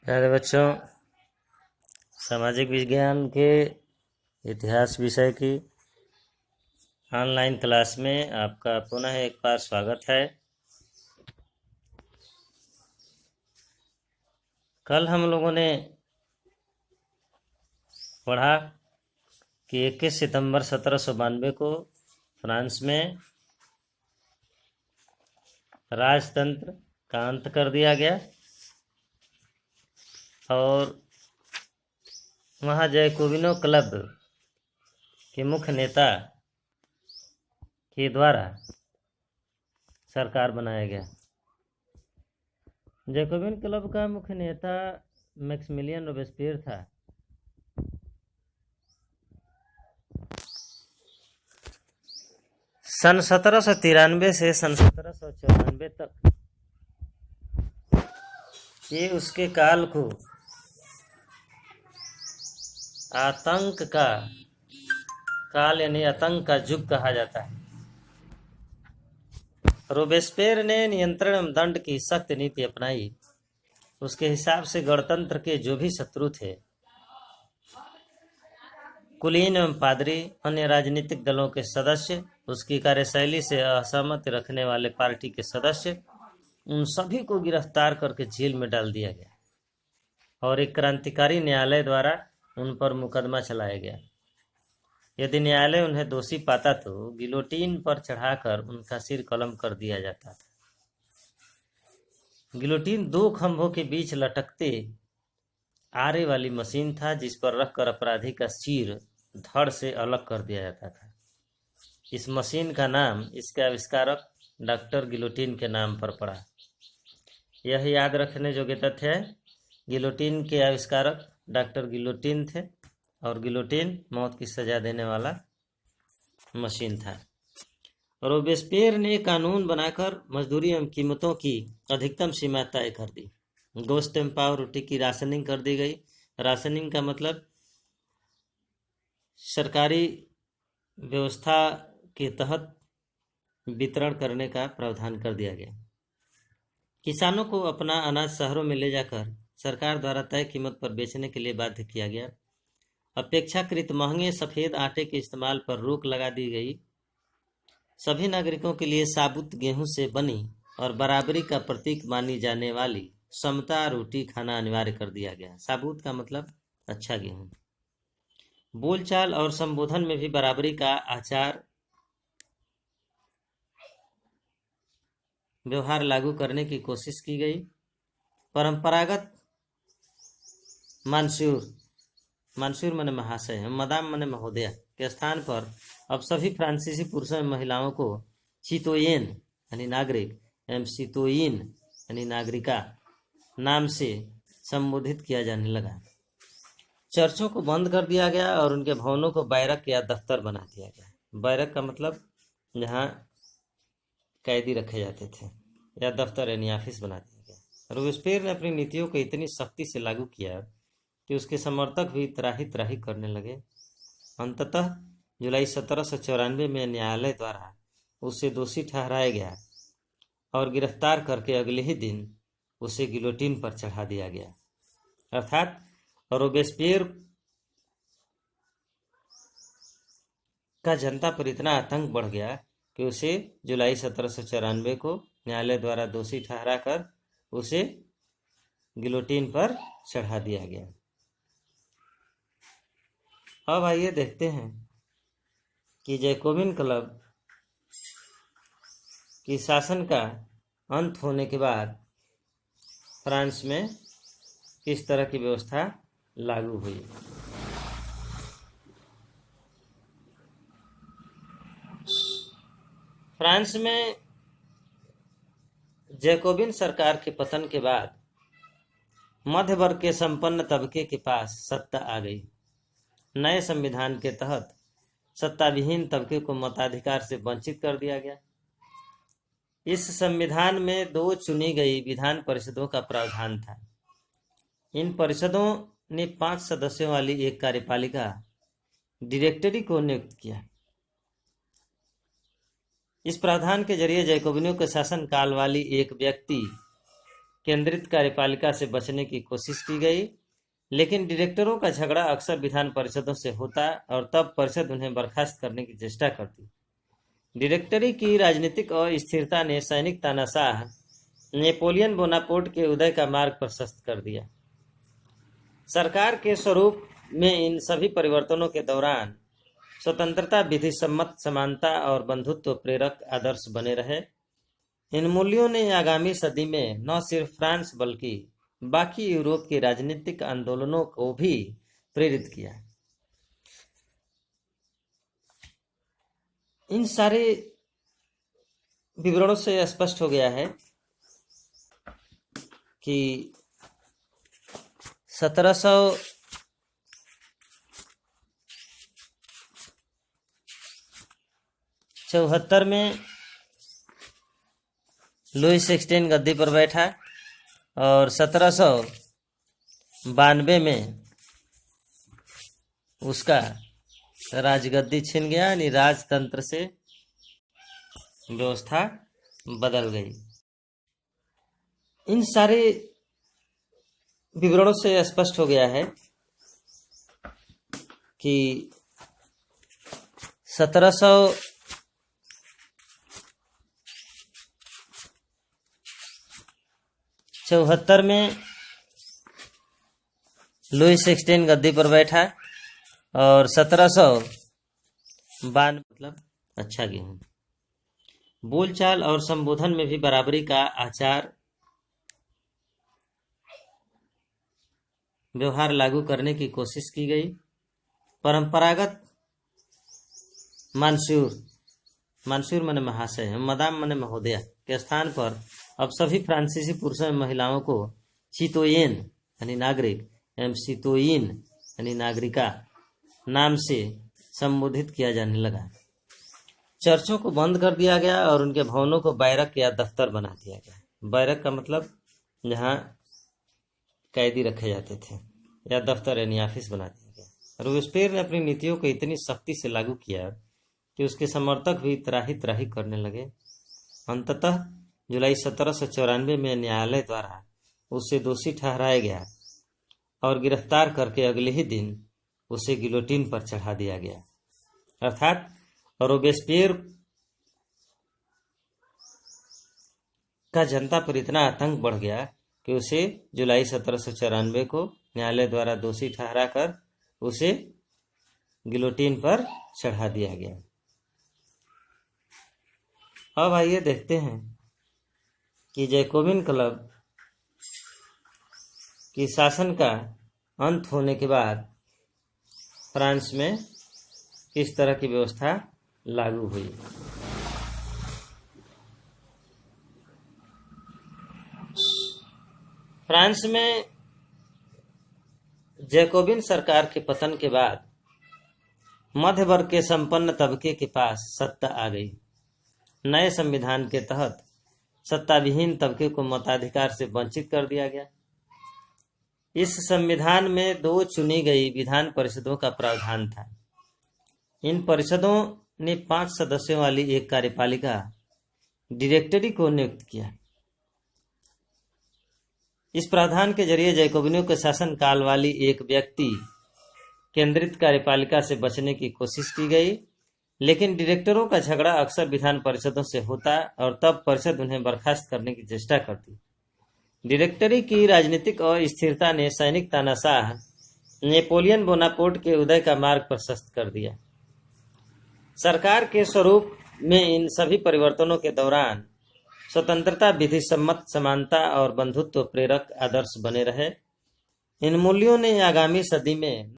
प्यारे बच्चों, सामाजिक विज्ञान के इतिहास विषय की ऑनलाइन क्लास में आपका पुनः एक बार स्वागत है। कल हम लोगों ने पढ़ा कि 21 सितंबर 1792 को फ्रांस में राजतंत्र का अंत कर दिया गया और वहाँ जैकोबिनो क्लब के मुख्य नेता के द्वारा सरकार बनाया गया। जैकोबिन क्लब का मुख्य नेता मैक्सिमिलियन रोबेस्पियर था। सन 1793 से सन 1794 तक ये उसके काल को आतंक का काल यानी आतंक का युग कहा जाता है। रोबेस्पियर ने नियंत्रण एवं दंड की सख्त नीति अपनाई। उसके हिसाब से गणतंत्र के जो भी शत्रु थे, कुलीन एवं पादरी, अन्य राजनीतिक दलों के सदस्य, उसकी कार्यशैली से असहमति रखने वाले पार्टी के सदस्य, उन सभी को गिरफ्तार करके जेल में डाल दिया गया और एक क्रांतिकारी न्यायालय द्वारा उन पर मुकदमा चलाया गया। यदि न्यायालय उन्हें दोषी पाता तो गिलोटीन पर चढ़ाकर उनका सिर कलम कर दिया जाता था। गिलोटीन दो खंभों के बीच लटकते आरे वाली मशीन था जिस पर रखकर अपराधी का सिर धड़ से अलग कर दिया जाता था। इस मशीन का नाम इसके आविष्कारक डॉक्टर गिलोटीन के नाम पर पड़ा। यह याद रखने योग्य तथ्य है, गिलोटीन के आविष्कारक डॉक्टर गिलोटीन थे और गिलोटीन मौत की सजा देने वाला मशीन था। रोबेस्पियर ने कानून बनाकर मजदूरी एवं कीमतों की अधिकतम सीमा तय कर दी। गोश्त एवं पाव रोटी की राशनिंग कर दी गई। राशनिंग का मतलब सरकारी व्यवस्था के तहत वितरण करने का प्रावधान कर दिया गया। किसानों को अपना अनाज शहरों में ले जाकर सरकार द्वारा तय कीमत पर बेचने के लिए बाध्य किया गया। अपेक्षाकृत महंगे सफ़ेद आटे के इस्तेमाल पर रोक लगा दी गई। सभी नागरिकों के लिए साबुत गेहूं से बनी और बराबरी का प्रतीक मानी जाने वाली समता रोटी खाना अनिवार्य कर दिया गया। साबुत का मतलब अच्छा गेहूं। बोलचाल और संबोधन में भी बराबरी का आचार व्यवहार लागू करने की कोशिश की गई। परंपरागत मानसूर माने महाशय, मदाम माने महोदया के स्थान पर अब सभी फ्रांसीसी पुरुषों एवं महिलाओं को चितोयेन यानी नागरिक एवं सितोयिन यानी नागरिका नाम से संबोधित किया जाने लगा। चर्चों को बंद कर दिया गया और उनके भवनों को बैरक या दफ्तर बना दिया गया। बैरक का मतलब जहाँ कैदी रखे जाते थे, या दफ्तर यानी ऑफिस बना दिया गया। रोबेस्पियर ने अपनी नीतियों को इतनी सख्ती से लागू किया कि उसके समर्थक भी त्राही त्राही करने लगे। अंततः जुलाई 1794 में न्यायालय द्वारा उसे दोषी ठहराया गया और गिरफ्तार करके अगले ही दिन उसे गिलोटीन पर चढ़ा दिया गया। अर्थात रोबेस्पियर का जनता पर इतना आतंक बढ़ गया कि उसे जुलाई 1794 को न्यायालय द्वारा दोषी ठहराकर उसे गिलोटीन पर चढ़ा दिया गया। अब आइए देखते हैं कि जैकोबिन क्लब की शासन का अंत होने के बाद फ्रांस में किस तरह की व्यवस्था लागू हुई। फ्रांस में जैकोबिन सरकार के पतन के बाद मध्य वर्ग के संपन्न तबके के पास सत्ता आ गई। नए संविधान के तहत सत्ताविहीन तबके को मताधिकार से वंचित कर दिया गया। इस संविधान में 2 चुनी गई विधान परिषदों का प्रावधान था। इन परिषदों ने 5 सदस्यों वाली एक कार्यपालिका डायरेक्टरी को नियुक्त किया। इस प्रावधान के जरिए जैकोबिनों के शासन काल वाली एक व्यक्ति केंद्रित कार्यपालिका से बचने की कोशिश की गई, लेकिन डायरेक्टरों का झगड़ा अक्सर विधान परिषदों से होता और तब परिषद उन्हें बर्खास्त करने की चेष्टा करती। डायरेक्टरी की राजनीतिक अस्थिरता ने सैनिक तानाशाह नेपोलियन बोनापार्ट के उदय का मार्ग प्रशस्त कर दिया। सरकार के स्वरूप में इन सभी परिवर्तनों के दौरान स्वतंत्रता, विधि सम्मत समानता और बंधुत्व प्रेरक आदर्श बने रहे। इन मूल्यों ने आगामी सदी में न सिर्फ फ्रांस बल्कि बाकी यूरोप के राजनीतिक आंदोलनों को भी प्रेरित किया। इन सारे विवरणों से स्पष्ट हो गया है कि 1774 में लुई XVI गद्दी पर बैठा और 1792 में उसका राजगद्दी छिन गया, यानी राजतंत्र से व्यवस्था बदल गई। इन सारे विवरणों से स्पष्ट हो गया है कि 1774 में लुई XVI गद्दी पर बैठा और 1792 मतलब अच्छा गेहूं बोलचाल और संबोधन में भी बराबरी का आचार व्यवहार लागू करने की कोशिश की गई। परंपरागत मानसूर माने महाशय, मदाम माने महोदया के स्थान पर अब सभी फ्रांसीसी पुरुषों एवं महिलाओं को चितोयेन यानी नागरिक एवं सितोयिन यानी नागरिका नाम से संबोधित किया जाने लगा। चर्चों को बंद कर दिया गया और उनके भवनों को बैरक या दफ्तर बना दिया गया। बैरक का मतलब जहाँ कैदी रखे जाते थे, या दफ्तर यानी ऑफिस बना दिया गया। रोबेस्पियर ने अपनी नीतियों को इतनी सख्ती से लागू किया कि उसके समर्थक भी त्राही त्राही करने लगे। अंततः जुलाई 1794 में न्यायालय द्वारा उसे दोषी ठहराया गया और गिरफ्तार करके अगले ही दिन उसे गिलोटिन पर चढ़ा दिया गया। अर्थात रोबेस्पियर का जनता पर इतना आतंक बढ़ गया कि उसे जुलाई 1794 को न्यायालय द्वारा दोषी ठहराकर उसे गिलोटिन पर चढ़ा दिया गया। अब आइए देखते हैं कि जैकोबिन क्लब की शासन का अंत होने के बाद फ्रांस में किस तरह की व्यवस्था लागू हुई। फ्रांस में जैकोबिन सरकार के पतन के बाद मध्य वर्ग के संपन्न तबके के पास सत्ता आ गई। नए संविधान के तहत सत्ताविहीन तबके को मताधिकार से वंचित कर दिया गया। इस संविधान में 2 चुनी गई विधान परिषदों का प्रावधान था। इन परिषदों ने 5 सदस्यों वाली एक कार्यपालिका डायरेक्टरी को नियुक्त किया। इस प्रावधान के जरिए जैकोबिनों के शासन काल वाली एक व्यक्ति केंद्रित कार्यपालिका से बचने की कोशिश की गई, लेकिन डायरेक्टरों का झगड़ा अक्सर विधान परिषदों से होता और तब परिषद उन्हें बर्खास्त करने की चेष्टा करती। डायरेक्टरी की राजनीतिक अस्थिरता ने सैनिक तानाशाह नेपोलियन बोनापार्ट के उदय का मार्ग प्रशस्त कर दिया। सरकार के स्वरूप में इन सभी परिवर्तनों के दौरान स्वतंत्रता, विधि सम्मत समानता और बंधुत्व प्रेरक आदर्श बने रहे। इन मूल्यों ने आगामी सदी में